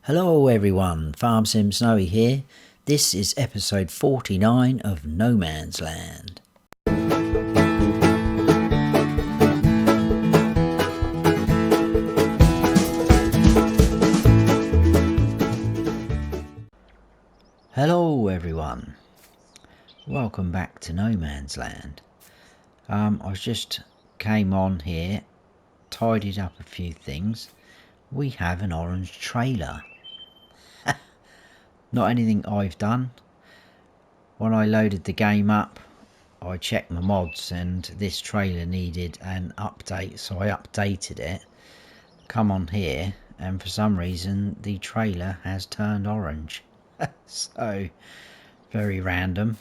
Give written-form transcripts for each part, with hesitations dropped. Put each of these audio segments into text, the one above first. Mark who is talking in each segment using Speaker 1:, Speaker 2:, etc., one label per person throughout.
Speaker 1: Hello everyone, Farm Sim Snowy here. This is episode 49 of No Man's Land. Hello everyone, welcome back to No Man's Land. I just came on here, tidied up a few things. We have an orange trailer. Not anything I've done. When I loaded the game up, I checked my mods and this trailer needed an update, so I updated it. Come on here, and for some reason the trailer has turned orange. So very random.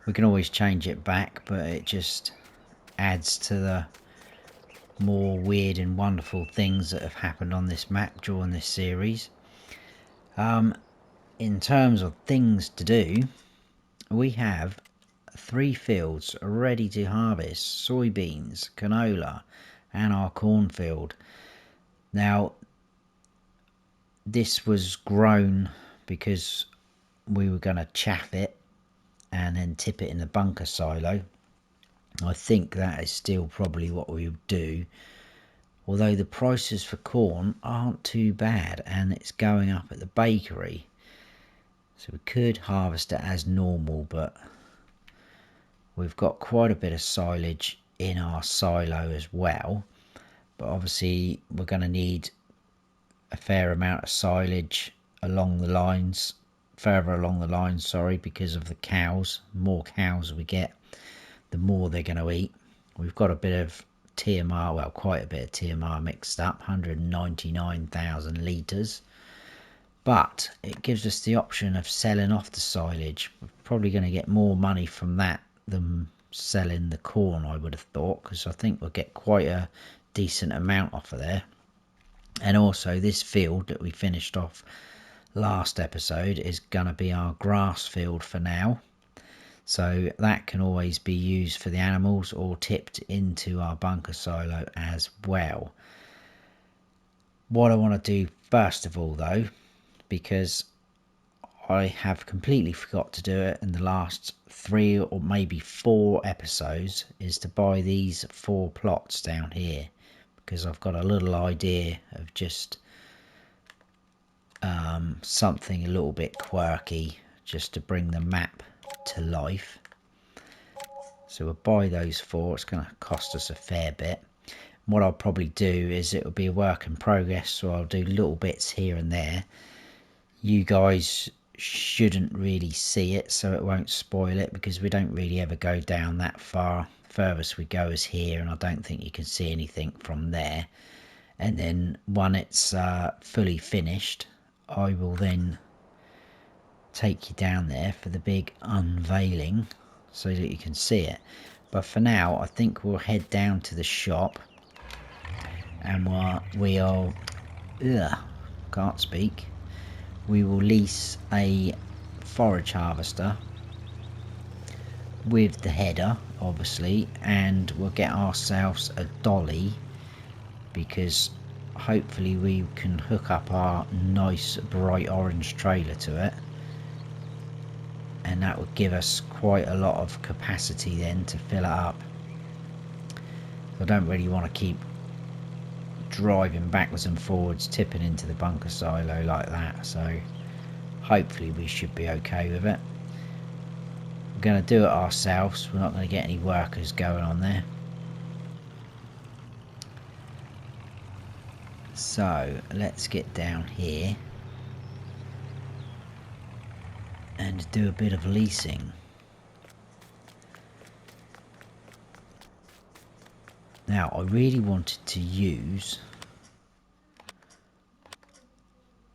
Speaker 1: We can always change it back, but it just adds to the more weird and wonderful things that have happened on this map during this series. In terms of things to do, we have 3 fields ready to harvest: soybeans, canola and our cornfield. Now this was grown because we were going to chaff it and then tip it in the bunker silo. I think that is still probably what we would do, although the prices for corn aren't too bad and it's going up at the bakery, so we could harvest it as normal, but we've got quite a bit of silage in our silo as well. But obviously we're going to need a fair amount of silage along the lines, further along the line, sorry, because of the cows. The more cows we get, the more they're going to eat. We've got a bit of TMR, well, quite a bit of TMR mixed up, 199,000 litres. But it gives us the option of selling off the silage. We're probably going to get more money from that than selling the corn, I would have thought, because I think we'll get quite a decent amount off of there. And also this field that we finished off last episode is going to be our grass field for now, so that can always be used for the animals or tipped into our bunker silo as well. What I want to do first of all though, because I have completely forgot to do it in the last 3 or maybe 4 episodes, is to buy these 4 plots down here, because I've got a little idea of just something a little bit quirky just to bring the map to life. So we'll buy those 4. It's going to cost us a fair bit. What I'll probably do is it'll be a work in progress, so I'll do little bits here and there. You guys shouldn't really see it, so it won't spoil it, because we don't really ever go down that far. Furthest we go is here, and I don't think you can see anything from there. And then when it's fully finished, I will then take you down there for the big unveiling so that you can see it. But for now, I think we'll head down to the shop, and we'll can't speak. We will lease a forage harvester with the header, obviously, and we'll get ourselves a dolly, because hopefully we can hook up our nice bright orange trailer to it, and that would give us quite a lot of capacity then to fill it up. I don't really want to keep driving backwards and forwards, tipping into the bunker silo like that, so hopefully we should be okay with it. We're going to do it ourselves, we're not going to get any workers going on there. So let's get down here and do a bit of leasing. Now I really wanted to use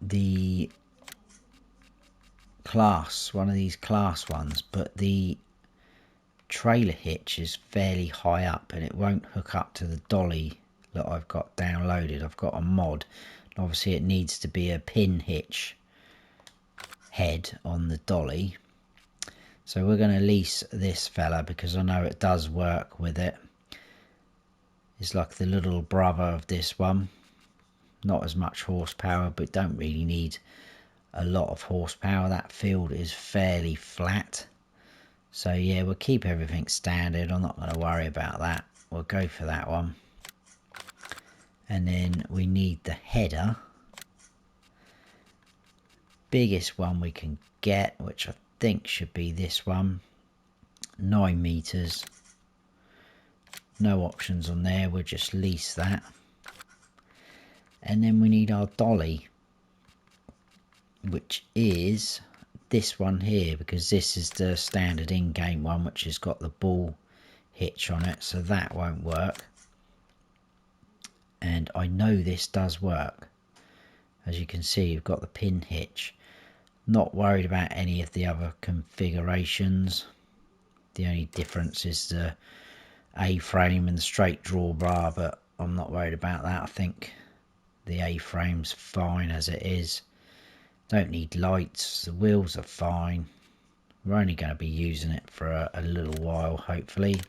Speaker 1: the class, one of these class ones, but the trailer hitch is fairly high up and it won't hook up to the dolly that I've got downloaded. I've got a mod, and obviously it needs to be a pin hitch head on the dolly. So we're going to lease this fella because I know it does work with it. It's like the little brother of this one. not as much horsepower, but don't really need a lot of horsepower. That field is fairly flat, so yeah, we'll keep everything standard. I'm not going to worry about that. We'll go for that one. And then we need the header, biggest one we can get, which I think should be this one, 9 meters. No options on there, we'll just lease that. And then we need our dolly, which is this one here, because this is the standard in-game one, which has got the ball hitch on it, so that won't work. And I know this does work. As you can see, you've got the pin hitch. Not worried about any of the other configurations. The only difference is the A-frame and the straight drawbar, but I'm not worried about that. I think the A-frame's fine as it is. Don't need lights. The wheels are fine. We're only going to be using it for a little while, hopefully.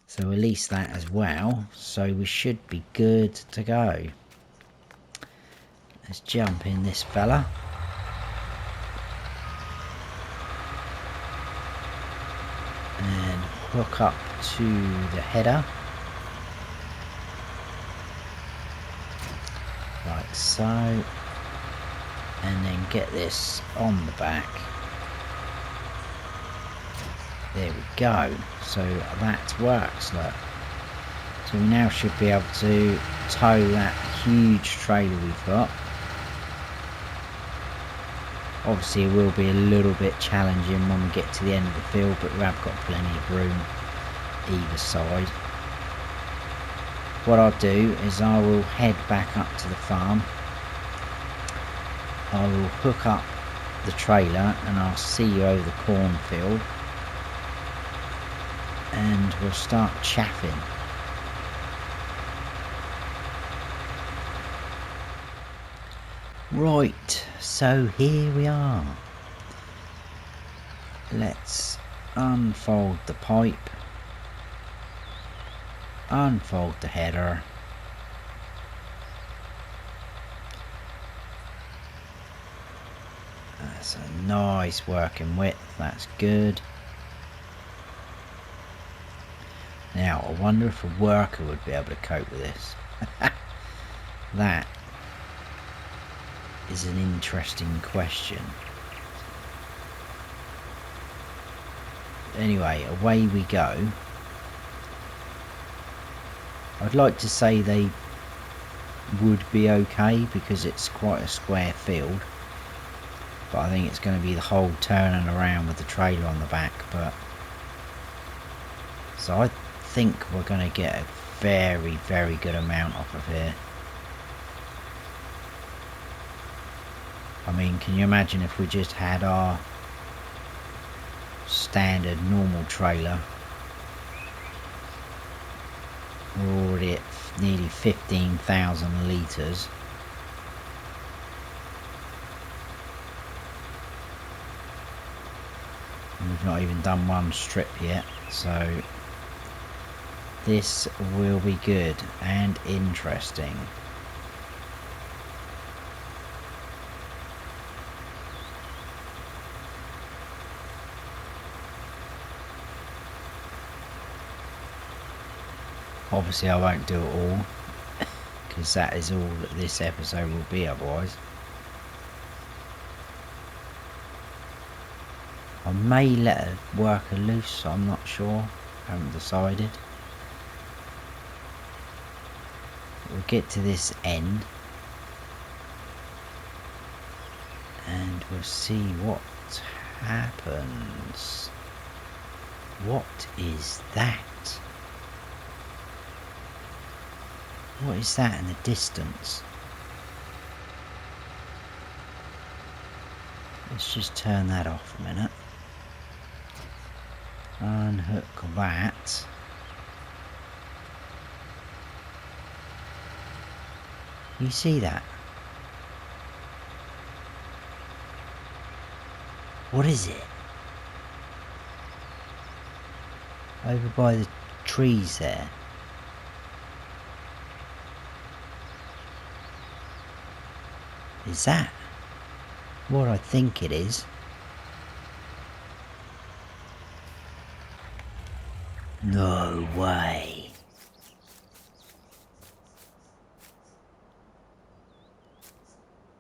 Speaker 1: So we'll lease that as well. So we should be good to go. Let's jump in this fella. And hook up to the header. Like so. And then get this on the back. There we go. So that works, look. So we now should be able to tow that huge trailer we've got. Obviously it will be a little bit challenging when we get to the end of the field, but we have got plenty of room either side. What I'll do is I will head back up to the farm. I will hook up the trailer and I'll see you over the cornfield. And we'll start chaffing. Right, so here we are. Let's unfold the pipe, unfold the header, that's a nice working width, that's good. Now I wonder if a worker would be able to cope with this. That is an interesting question. Anyway, away we go. I'd like to say they would be okay because it's quite a square field, but I think it's going to be the whole turning around with the trailer on the back. But so I think we're going to get a very, very good amount off of here. I mean, can you imagine if we just had our standard normal trailer? We're already at nearly 15,000 litres. And we've not even done one strip yet, so this will be good and interesting. Obviously I won't do it all, because that is all that this episode will be otherwise. I may let a worker loose, I'm not sure, haven't decided. We'll get to this end and we'll see what happens. What is that? What is that in the distance? Let's just turn that off a minute. Unhook that. You see that? What is it? Over by the trees there. Is that what I think it is? No way.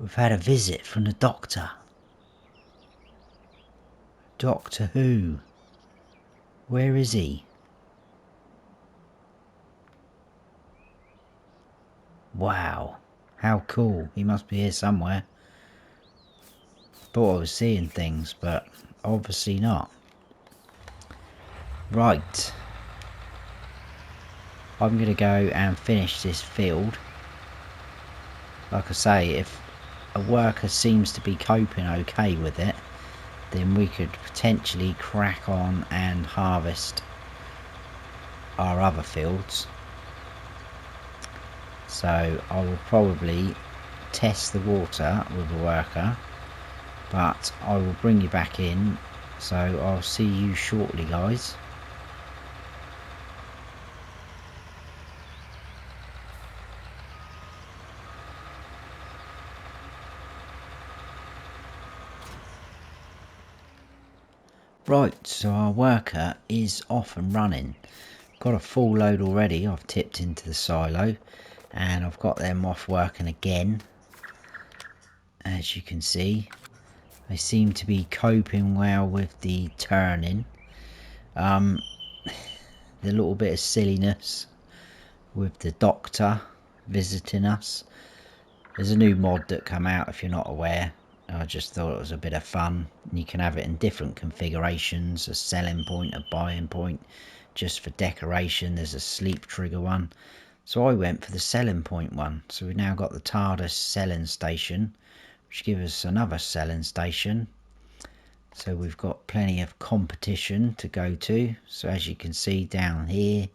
Speaker 1: We've had a visit from the Doctor. Doctor Who? Where is he? Wow. How cool. He must be here somewhere. Thought I was seeing things, but obviously not. Right. I'm going to go and finish this field. Like I say, if a worker seems to be coping okay with it, then we could potentially crack on and harvest our other fields. So I will probably test the water with a worker, but I will bring you back in, so I'll see you shortly, guys. Right, so our worker is off and running. Got a full load already. I've tipped into the silo and I've got them off working again. As you can see, they seem to be coping well with the turning. The little bit of silliness with the Doctor visiting us. There's a new mod that come out, if you're not aware. I just thought it was a bit of fun. You can have it in different configurations, a selling point, a buying point, just for decoration. There's a sleep trigger one. So I went for the selling point one. So we've now got the TARDIS selling station, which gives us another selling station. So we've got plenty of competition to go to. So as you can see down here,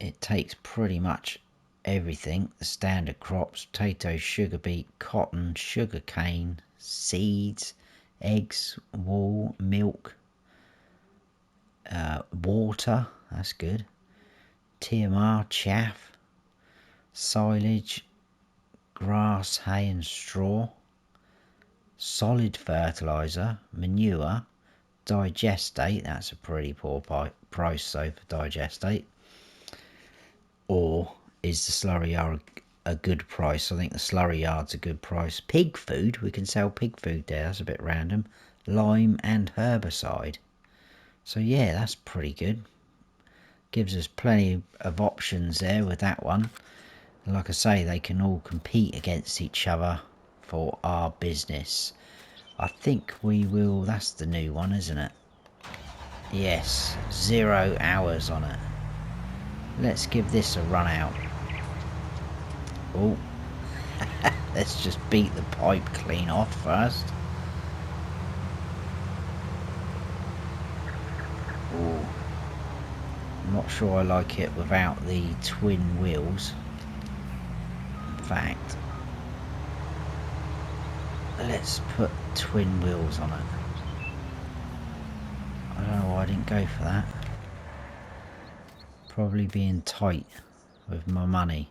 Speaker 1: it takes pretty much everything. The standard crops: potatoes, sugar beet, cotton, sugar cane, seeds, eggs, wool, milk, water, that's good, TMR, chaff, silage, grass, hay and straw, solid fertilizer, manure, digestate. That's a pretty poor price though for digestate. Or is the slurry yard a good price? I think the slurry yard's a good price. Pig food, we can sell pig food there. That's a bit random. Lime and herbicide. So yeah, that's pretty good. Gives us plenty of options there with that one. And like I say, they can all compete against each other for our business. I think we will. That's the new one, isn't it? Yes, 0 hours on it. Let's give this a run out. Oh, let's just beat the pipe clean off first. Oh, I'm not sure I like it without the twin wheels. In fact, let's put twin wheels on it. I don't know why I didn't go for that. Probably being tight with my money.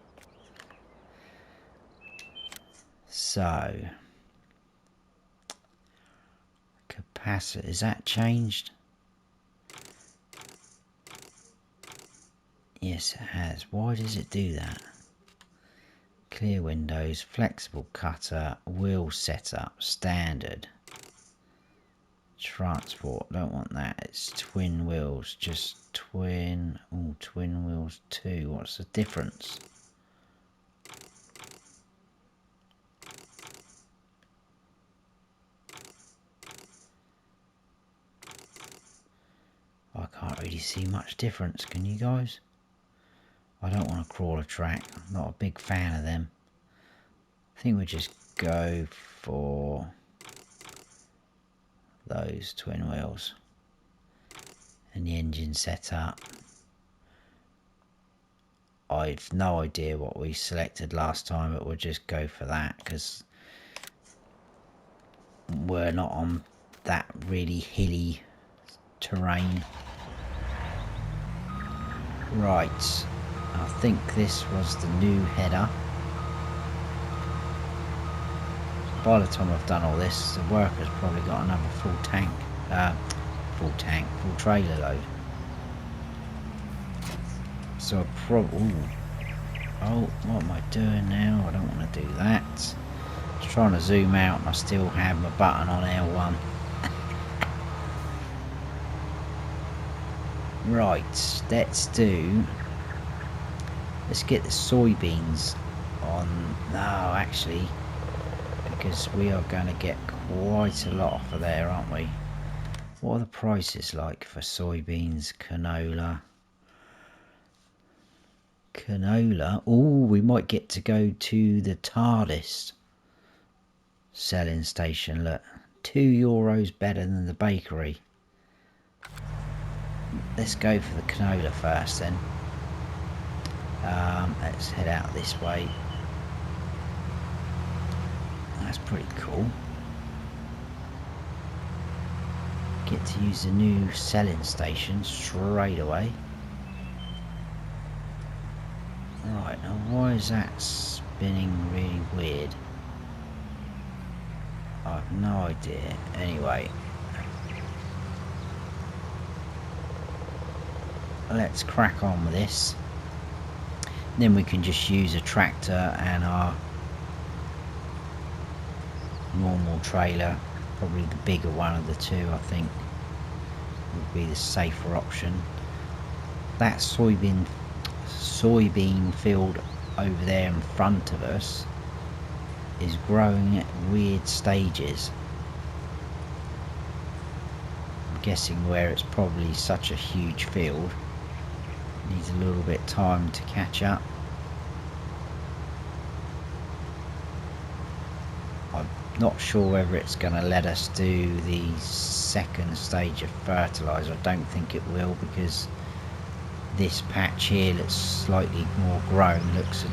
Speaker 1: So, capacity, is that changed? Yes, it has. Why does it do that? Clear windows, flexible cutter, wheel setup, standard. Transport, don't want that. It's twin wheels, just twin. Oh, twin wheels 2. What's the difference? I can't really see much difference, can you guys? I don't want to crawl a track. I'm not a big fan of them. I think we just go for those twin wheels. And the engine set up. I've no idea what we selected last time, but we'll just go for that because we're not on that really hilly terrain. Right, I think this was the new header. by the time I've done all this, the worker's probably got another full trailer load. So I probably, oh, what am I doing now? I don't want to do that. Just trying to zoom out and I still have my button on L1. Right, let's get the soybeans on. No, actually, because we are going to get quite a lot off of there, aren't we? What are the prices like for soybeans, canola? Oh, we might get to go to the TARDIS selling station. Look, €2 better than the bakery. Let's go for the canola first then. Let's head out this way. That's pretty cool. Get to use the new selling station straight away. Right, now why is that spinning really weird? I have no idea. Anyway, let's crack on with this. Then we can just use a tractor and our normal trailer, probably the bigger one of the two, I think would be the safer option. That soybean field over there in front of us is growing at weird stages. I'm guessing where it's probably such a huge field, needs a little bit of time to catch up. I'm not sure whether it's going to let us do the second stage of fertilizer. I don't think it will, because this patch here looks slightly more grown, looks a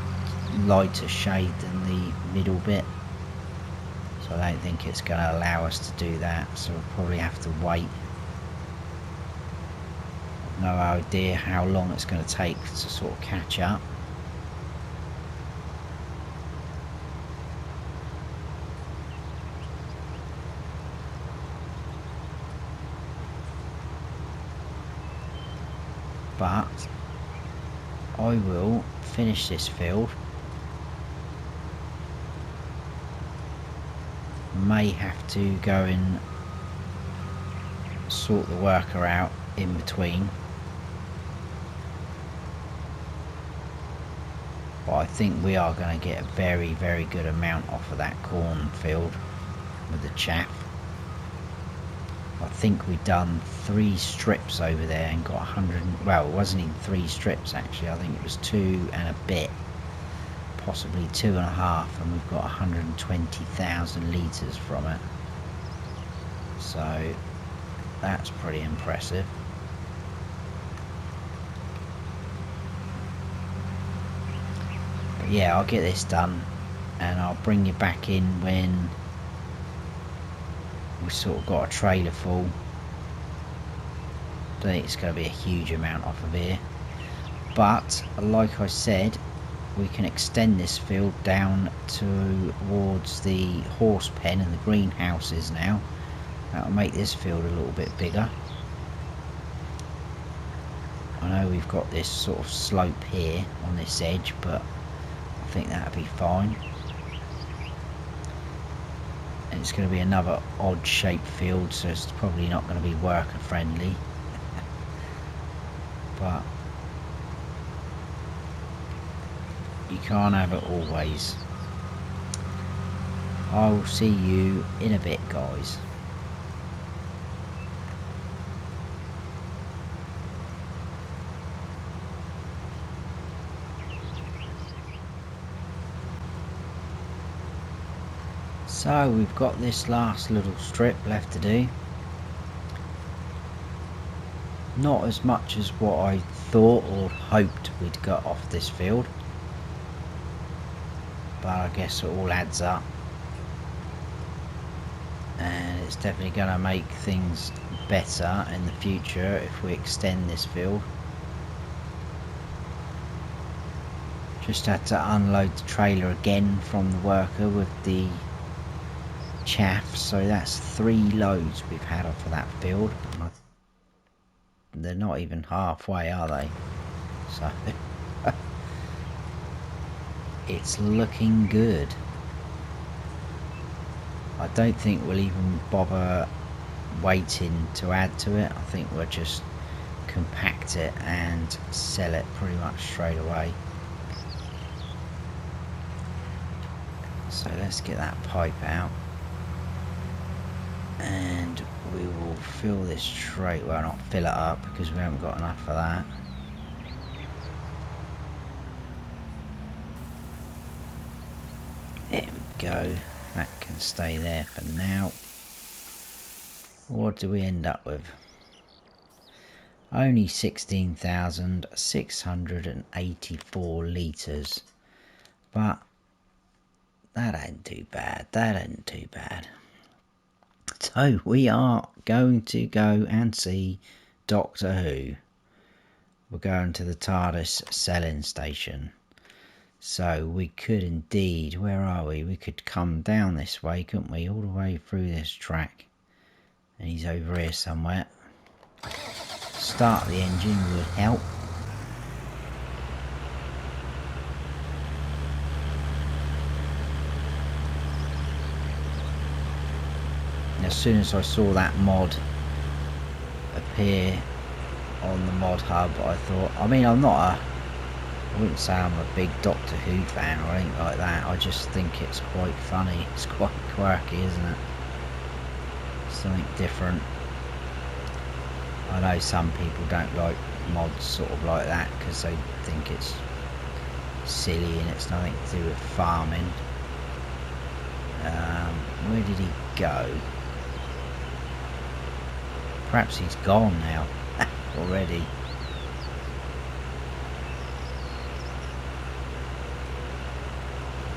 Speaker 1: lighter shade than the middle bit, so I don't think it's going to allow us to do that, so we'll probably have to wait. No idea how long it's going to take to sort of catch up. But I will finish this field. May have to go and sort the worker out in between, but I think we are going to get a very, very good amount off of that cornfield with the chaff. I think we've done 3 strips over there and got 100, well, it wasn't even 3 strips actually, I think it was 2 and a bit, possibly 2.5, and we've got 120,000 litres from it, so that's pretty impressive. But yeah, I'll get this done and I'll bring you back in when we've sort of got a trailer full. Don't think it's going to be a huge amount off of here, but like I said, we can extend this field down towards the horse pen and the greenhouses now. That'll make this field a little bit bigger. I know we've got this sort of slope here on this edge, but I think that'll be fine. And it's going to be another odd shaped field, so it's probably not going to be worker friendly. But you can't have it always. I will see you in a bit, guys. So we've got this last little strip left to do. Not as much as what I thought or hoped we'd got off this field, but I guess it all adds up, and it's definitely going to make things better in the future if we extend this field. Just had to unload the trailer again from the worker with the chaff, so that's 3 loads we've had off of that field. They're not even halfway, are they? So it's looking good. I don't think we'll even bother waiting to add to it. I think we'll just compact it and sell it pretty much straight away. So let's get that pipe out and we will fill this tray, well, not fill it up because we haven't got enough of that. There we go, that can stay there for now. What do we end up with? Only 16,684 litres, but that ain't too bad, that ain't too bad. So we are going to go and see Doctor Who. We're going to the TARDIS selling station. So we could indeed, where are we? We could come down this way, couldn't we? All the way through this track. And he's over here somewhere. Start the engine would help. As soon as I saw that mod appear on the mod hub, I thought, I mean, I wouldn't say I'm a big Doctor Who fan or anything like that. I just think it's quite funny. It's quite quirky, isn't it? Something different. I know some people don't like mods sort of like that because they think it's silly and it's nothing to do with farming. Where did he go? Perhaps he's gone now already.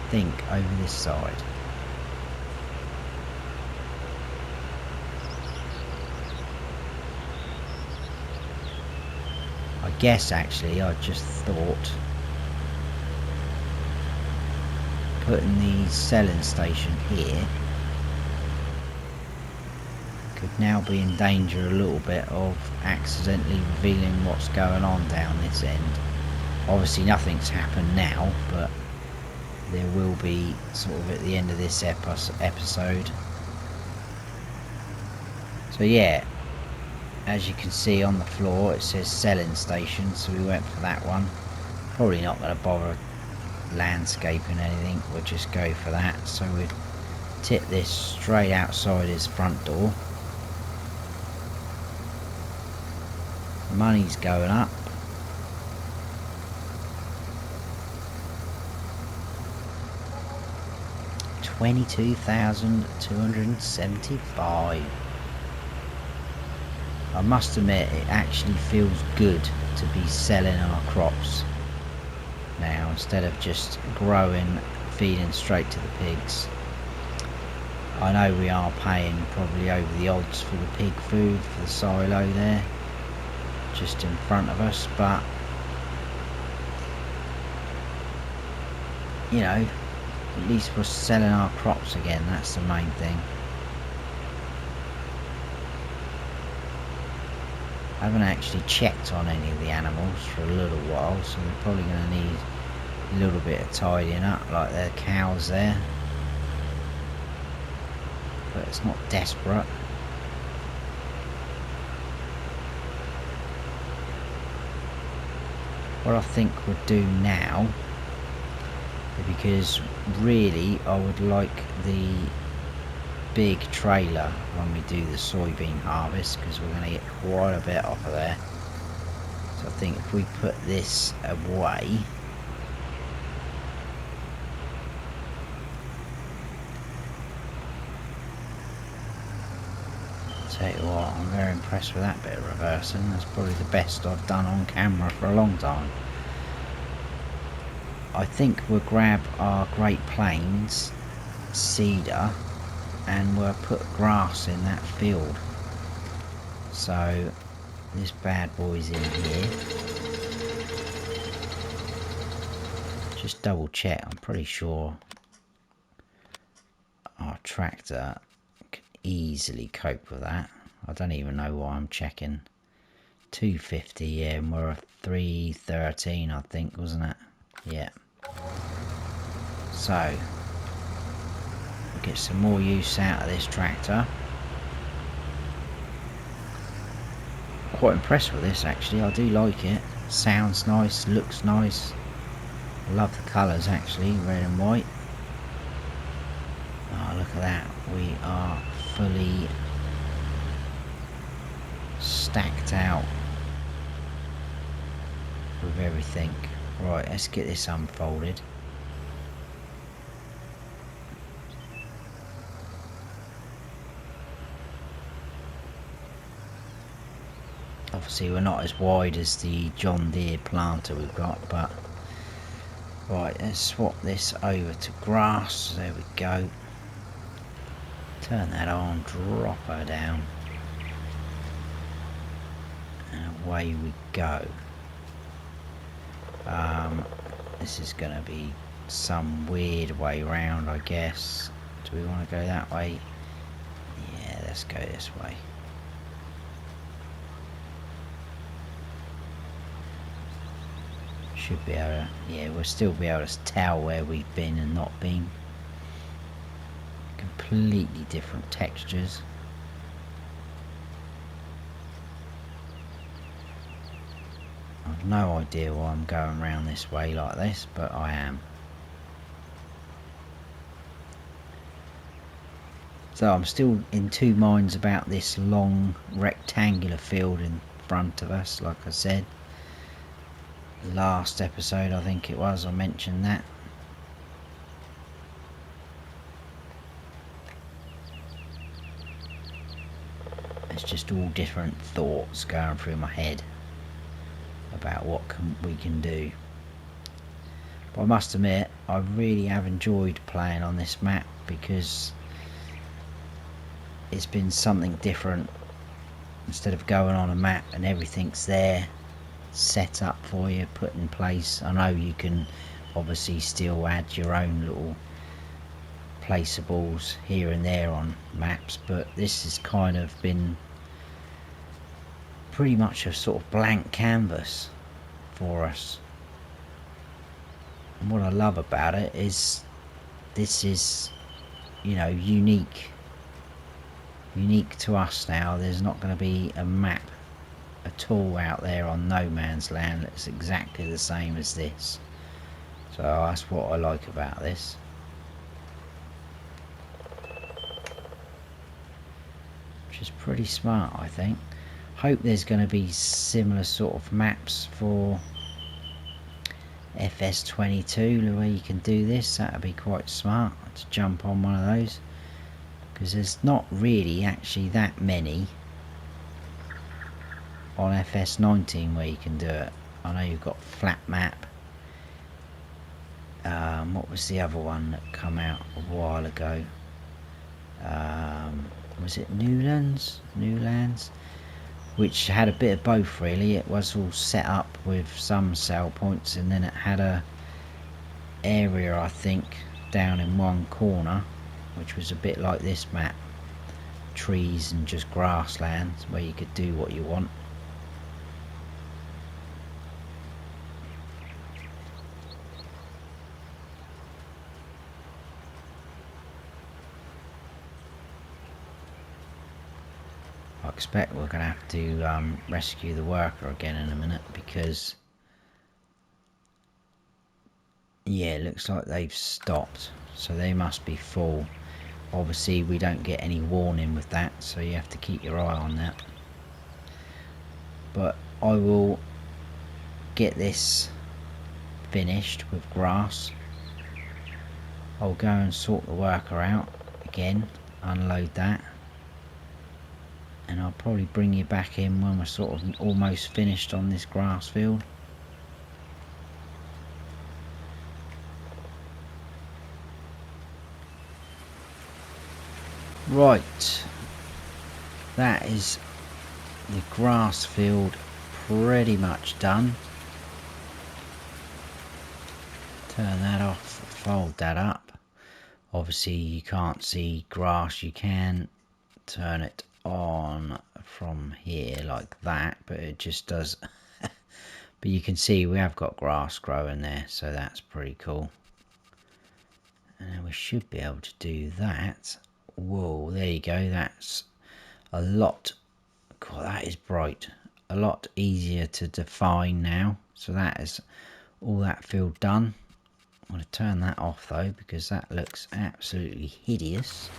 Speaker 1: I think over this side. I guess actually I just thought putting the selling station here could now be in danger a little bit of accidentally revealing what's going on down this end. Obviously nothing's happened now, but there will be sort of at the end of this episode. So yeah, as you can see on the floor it says selling station, so we went for that one. Probably not going to bother landscaping anything, we'll just go for that. So we'd tip this straight outside his front door. Money's going up. $22,275. I must admit it actually feels good to be selling our crops now instead of just growing, feeding straight to the pigs. I know we are paying probably over the odds for the pig food for the silo there just in front of us, but you know, at least we're selling our crops again, that's the main thing. I haven't actually checked on any of the animals for a little while, so we're probably going to need a little bit of tidying up, like the cows there, but it's not desperate. What I think we'll do now, because really I would like the big trailer when we do the soybean harvest, because we're going to get quite a bit off of there. So I think if we put this away, tell you what, I'm very impressed with that bit of reversing. That's probably the best I've done on camera for a long time. I think we'll grab our Great Plains cedar and we'll put grass in that field. So this bad boy's in here. Just double check, I'm pretty sure our tractor can easily cope with that. I don't even know why I'm checking. 250, yeah, and we're a 313, I think, wasn't it? Yeah. So, we'll get some more use out of this tractor. Quite impressed with this, actually. I do like it. Sounds nice, looks nice. I love the colours, actually, red and white. Oh, look at that. We are fully stacked out with everything. Right, let's get this unfolded. Obviously we're not as wide as the John Deere planter we've got, but right, let's swap this over to grass. There we go. Turn that on, drop her down, and away we go. This is going to be some weird way round, I guess. Do we want to go that way? Yeah, let's go this way. Should be able to, yeah, we'll still be able to tell where we've been and not been. Completely different textures. I've no idea why I'm going around this way like this, but I am. So I'm still in two minds about this long rectangular field in front of us. Like I said, last episode I think it was, I mentioned that. It's just all different thoughts going through my head about what we can do. But I must admit, I really have enjoyed playing on this map because it's been something different. Instead of going on a map and everything's there set up for you, put in place. I know you can obviously still add your own little placeables here and there on maps, but this has kind of been pretty much a sort of blank canvas for us. And what I love about it is this is, you know, unique to us now. There's not going to be a map at all out there on no man's land that's exactly the same as this. So that's what I like about this. Which is pretty smart, I think. Hope there's going to be similar sort of maps for FS19, the way you can do this. That would be quite smart to jump on one of those, because there's not really actually that many on FS19 where you can do it. I know you've got flat map. What was the other one that come out a while ago? Was it Newlands, which had a bit of both really. It was all set up with some sell points, and then it had a area, I think, down in one corner, which was a bit like this map, trees and just grasslands where you could do what you want. I expect we're going to have to rescue the worker again in a minute, because yeah, it looks like they've stopped, so they must be full. Obviously we don't get any warning with that, so you have to keep your eye on that. But I will get this finished with grass. I'll go and sort the worker out again, unload that, and I'll probably bring you back in when we're sort of almost finished on this grass field. Right, that is the grass field pretty much done. Turn that off, fold that up. Obviously you can't see grass. You can turn it on from here like that, but it just does. But you can see we have got grass growing there, so that's pretty cool. And then we should be able to do that. Whoa, there you go. That's a lot. God, that is bright. A lot easier to define now. So that is all that field done. I'm going to turn that off though, because that looks absolutely hideous.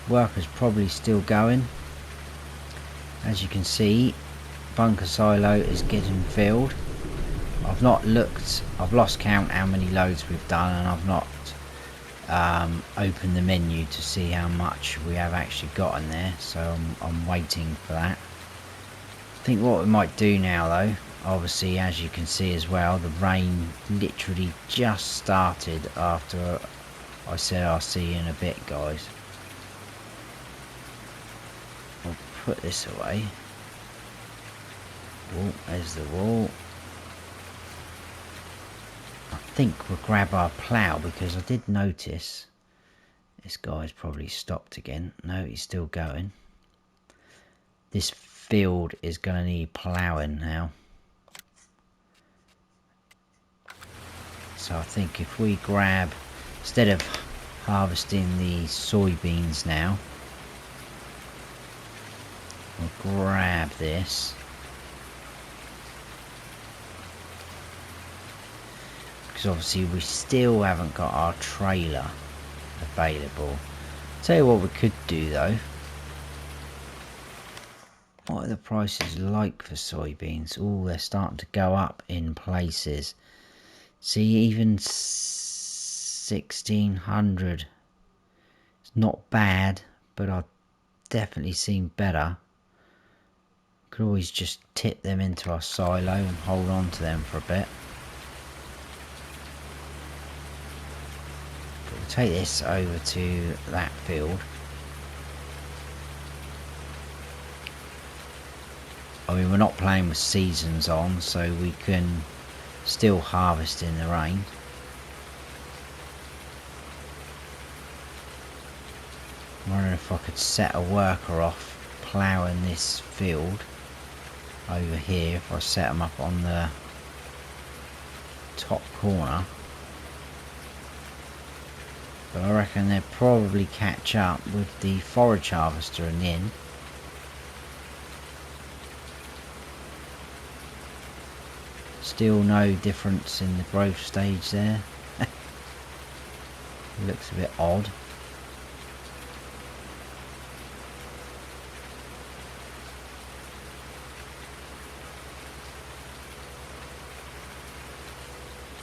Speaker 1: Work's probably still going. As you can see, bunker silo is getting filled. I've not looked, I've lost count how many loads we've done, and I've not opened the menu to see how much we have actually got in there, so I'm waiting for that. I think what we might do now though, obviously as you can see as well, the rain literally just started after I said I'll see you in a bit, guys. I'll put this away. Oh, there's the wall. I think we'll grab our plough, because I did notice this guy's probably stopped again. No, he's still going. This field is going to need ploughing now. So I think if we grab, instead of harvesting the soybeans now, we'll grab this. Because obviously we still haven't got our trailer available. Tell you what we could do though. What are the prices like for soybeans? Oh, they're starting to go up in places. See, even 1600. It's not bad, but I've definitely seen better. Could always just tip them into our silo and hold on to them for a bit. But we'll take this over to that field. I mean, we're not playing with seasons on, so we can still harvest in the rain. I'm wondering if I could set a worker off ploughing this field over here. If I set them up on the top corner, but I reckon they'd probably catch up with the forage harvester in the end. Still no difference in the growth stage there. It looks a bit odd.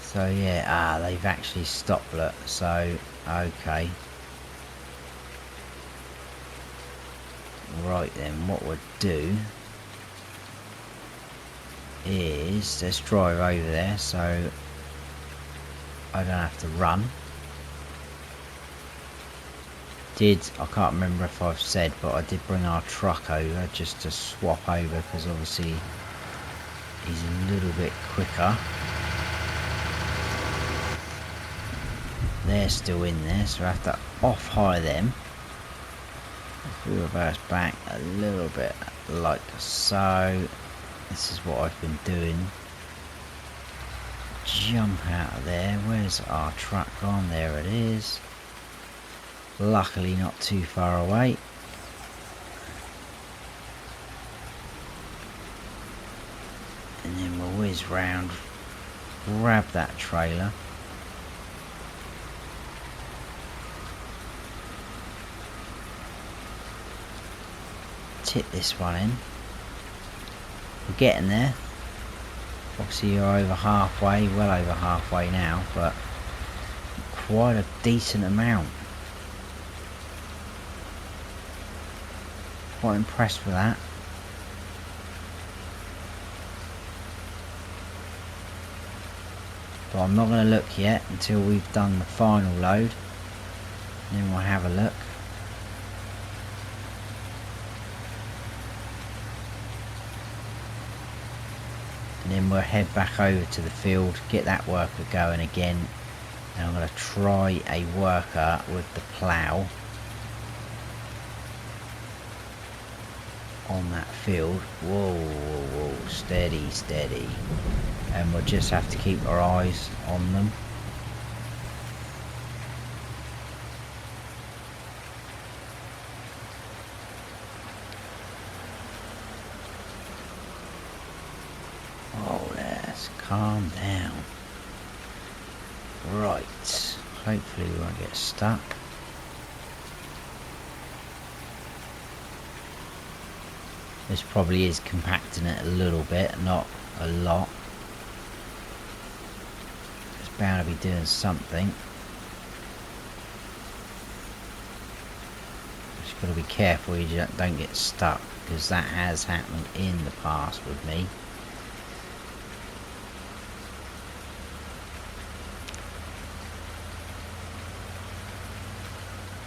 Speaker 1: So yeah, they've actually stopped it, so okay. Right then, what we'll do is let's drive over there so I don't have to run. I can't remember if I've said, but I did bring our truck over just to swap over, because obviously he's a little bit quicker. They're still in there, so I have to off-hire them. If we reverse back a little bit like so, this is what I've been doing. Jump out of there. Where's our truck gone? There it is. Luckily not too far away. And then we'll whiz round, grab that trailer. Tip this one in. We're getting there. Obviously you're over halfway, well over halfway now, but quite a decent amount. Quite impressed with that. But I'm not going to look yet until we've done the final load. Then we'll have a look. And then we'll head back over to the field, get that worker going again, And I'm going to try a worker with the plough on that field. Whoa, whoa, whoa, steady, steady. And we'll just have to keep our eyes on them. Oh, let's calm down. Right, hopefully we won't get stuck. This probably is compacting it a little bit, not a lot. It's bound to be doing something. Just got to be careful you don't get stuck, because that has happened in the past with me.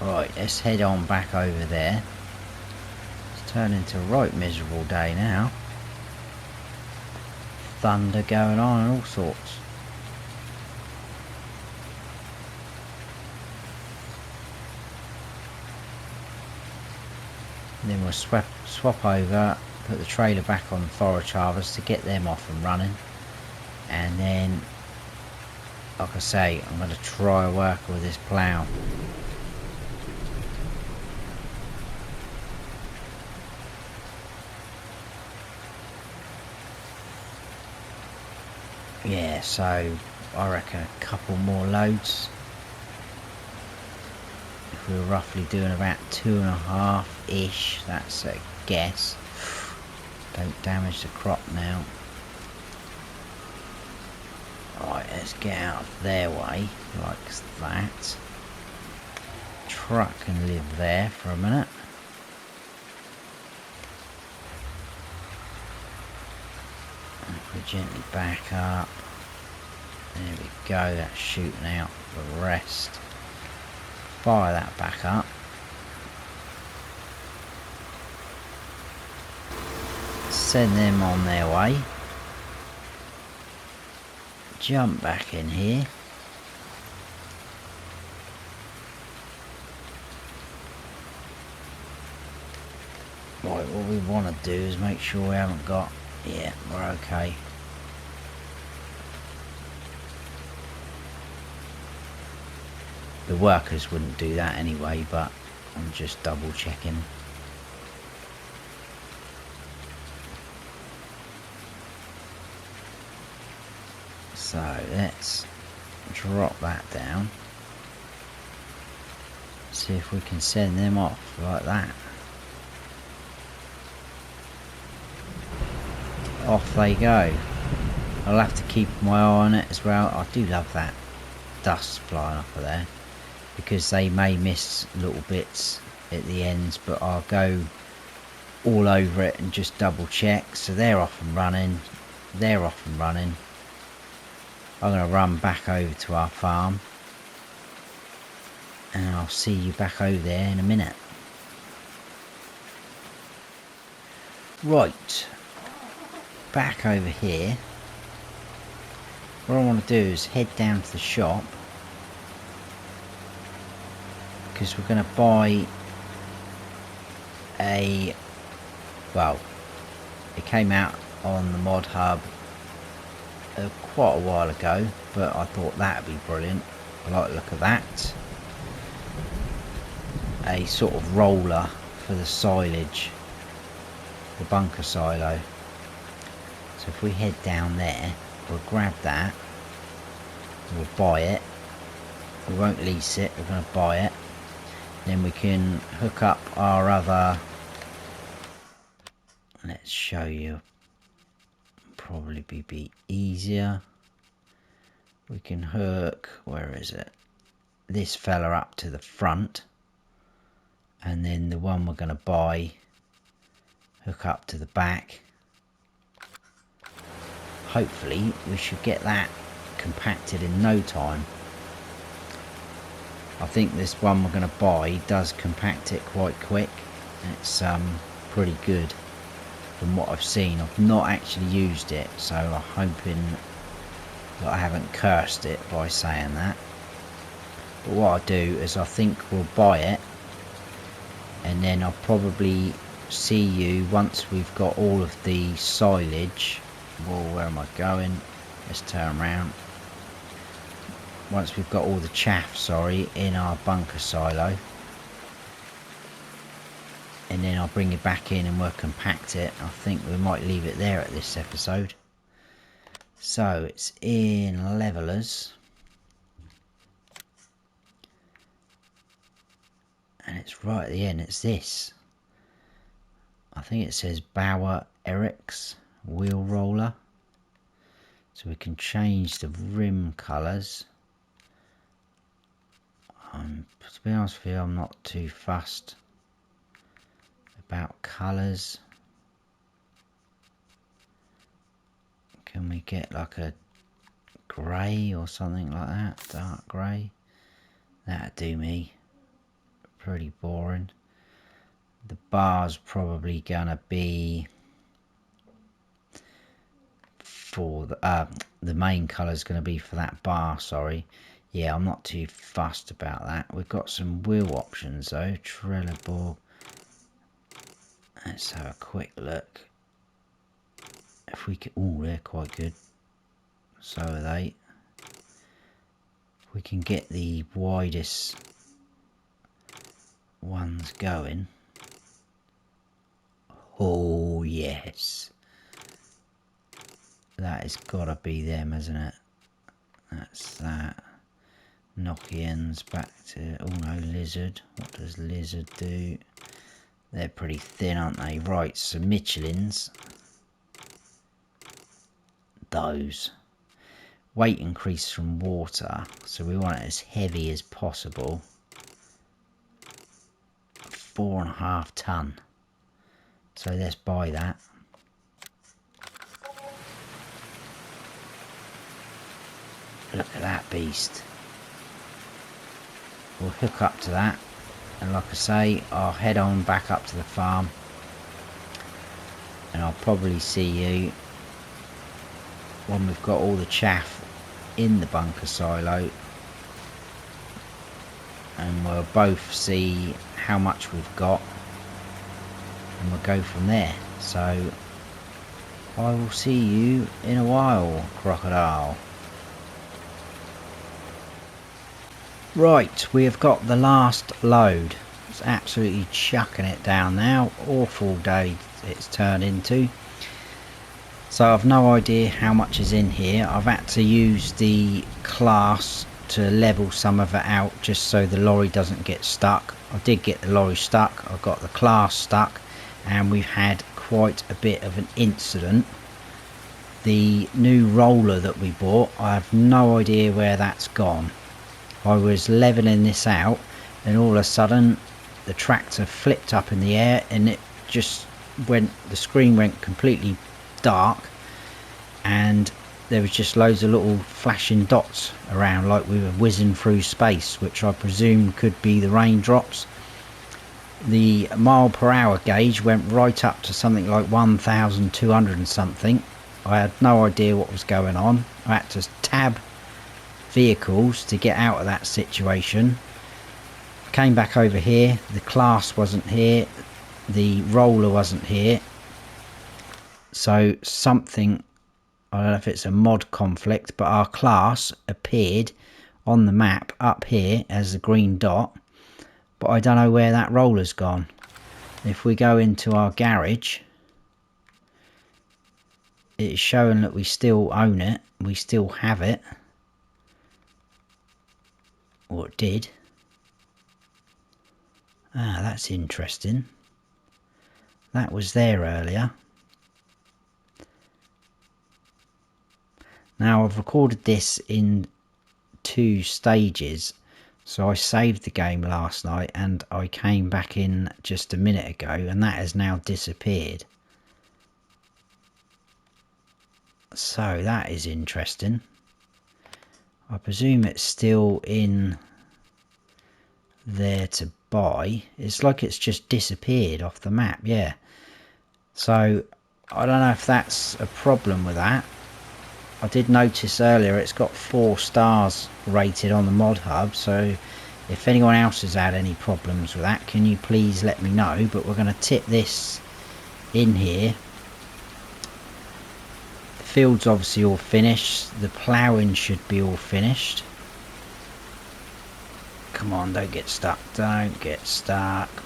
Speaker 1: Right, let's head on back over there. It's turning to a right miserable day now. Thunder going on and all sorts. And then we'll swap over, put the trailer back on the forage harvest to get them off and running. And then, like I say, I'm going to try a work with this plough. Yeah, so I reckon a couple more loads. If we were roughly doing about 2.5-ish, that's a guess. Don't damage the crop now. Right, let's get out of their way, like that. Truck can live there for a minute. We gently back up. There we go, that's shooting out the rest. Fire that back up. Send them on their way. Jump back in here. Right, what we want to do is make sure we haven't got... Yeah, we're okay. The workers wouldn't do that anyway, but I'm just double checking. So let's drop that down. See if we can send them off like that. Off they go. I'll have to keep my eye on it as well. I do love that dust flying off of there, because they may miss little bits at the ends, but I'll go all over it and just double check. So they're off and running. They're off and running. I'm going to run back over to our farm, and I'll see you back over there in a minute. Right, back over here. What I want to do is head down to the shop, because we're going to buy a, well, it came out on the mod hub quite a while ago, but I thought that would be brilliant. I like the look of that. A sort of roller for the silage, the bunker silo. So if we head down there, we'll grab that, we'll buy it. We won't lease it, we're going to buy it. Then we can hook up our other, let's show you, probably be easier. We can hook, where is it, this fella up to the front, and then the one we're going to buy hook up to the back. Hopefully we should get that compacted in no time. I think this one we're going to buy does compact it quite quick. It's pretty good from what I've seen. I've not actually used it, so I'm hoping that I haven't cursed it by saying that. But what I'll do is I think we'll buy it, and then I'll probably see you once we've got all of the silage. Well, where am I going? Let's turn around. Once we've got all the chaff, sorry, in our bunker silo, and then I'll bring it back in and we'll compact it. I think we might leave it there at this episode. So it's in levelers, and it's right at the end. It's this. I think it says Bauer Eric's wheel roller. So we can change the rim colours. To be honest with you, I'm not too fussed about colours. Can we get like a grey or something like that? Dark grey? That'd do me. Pretty boring. The bar's probably gonna be for the main colour's gonna be for that bar, sorry. Yeah, I'm not too fussed about that. We've got some wheel options though. Trelleborg. Let's have a quick look. If we could, oh, they're quite good. So are they. If we can get the widest ones going. Oh yes. That has got to be them, hasn't it? That's that. Nokians back to, oh no, lizard. What does lizard do? They're pretty thin, aren't they? Right, so Michelin's. Those. Weight increase from water, so we want it as heavy as possible. 4.5 ton. So let's buy that. Look at that beast. We'll hook up to that, and like I say, I'll head on back up to the farm, and I'll probably see you when we've got all the chaff in the bunker silo, and we'll both see how much we've got, and we'll go from there. So I will see you in a while, crocodile. Right, we have got the last load. It's absolutely chucking it down now. Awful day it's turned into. So I've no idea how much is in here. I've had to use the class to level some of it out just so the lorry doesn't get stuck. I did get the lorry stuck, I got the class stuck, and we've had quite a bit of an incident. The new roller that we bought, I have no idea where that's gone. I was leveling this out, and all of a sudden the tractor flipped up in the air, and it just went, the screen went completely dark, and there was just loads of little flashing dots around like we were whizzing through space, which I presume could be the raindrops. The mile per hour gauge went right up to something like 1,200 and something. I had no idea what was going on. I had to tab vehicles to get out of that situation. Came back over here, the class wasn't here, the roller wasn't here, so something, I don't know if it's a mod conflict, but our class appeared on the map up here as a green dot, but I don't know where that roller's gone. If we go into our garage, it's showing that we still own it, we still have it, or it did. Ah, that's interesting. That was there earlier. Now I've recorded this in 2 stages. So I saved the game last night and I came back in just a minute ago, and that has now disappeared. So that is interesting. I presume it's still in there to buy. It's like it's just disappeared off the map, yeah. So I don't know if that's a problem with that. I did notice earlier it's got 4 stars rated on the mod hub, so if anyone else has had any problems with that, can you please let me know. But we're going to tip this in here. The field's obviously all finished, the ploughing should be all finished. Come on, don't get stuck,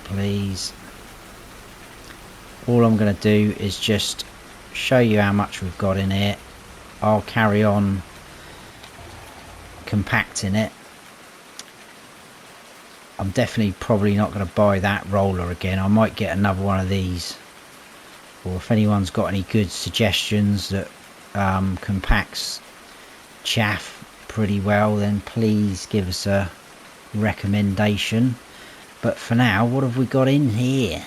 Speaker 1: please. All I'm going to do is just show you how much we've got in here. I'll carry on compacting it. I'm definitely probably not going to buy that roller again. I might get another one of these, or if anyone's got any good suggestions that compacts chaff pretty well, then please give us a recommendation. But for now, what have we got in here?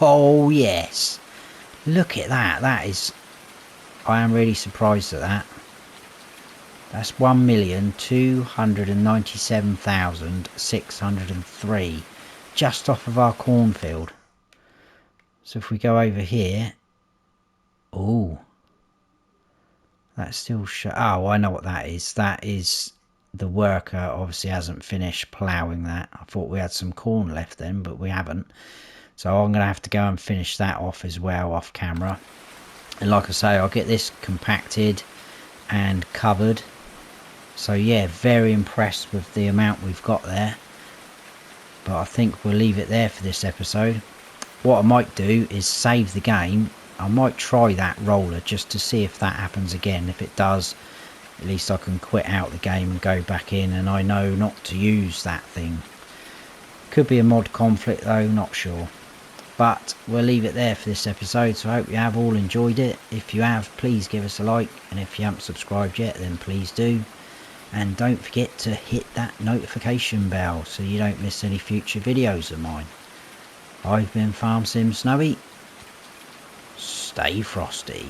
Speaker 1: Oh yes, look at that. That is, I am really surprised at that. That's 1,297,603 just off of our cornfield. So if we go over here, oh, that's still oh, I know what that is. That is the worker obviously hasn't finished ploughing that. I thought we had some corn left then, but we haven't. So I'm going to have to go and finish that off as well off camera. And like I say, I'll get this compacted and covered. So yeah, very impressed with the amount we've got there. But I think we'll leave it there for this episode. What I might do is save the game. I might try that roller just to see if that happens again. If it does, at least I can quit out the game and go back in, and I know not to use that thing. Could be a mod conflict though, not sure. But we'll leave it there for this episode, so I hope you have all enjoyed it. If you have, please give us a like, and if you haven't subscribed yet, then please do. And don't forget to hit that notification bell so you don't miss any future videos of mine. I've been Farm Sim Snowy. Stay frosty.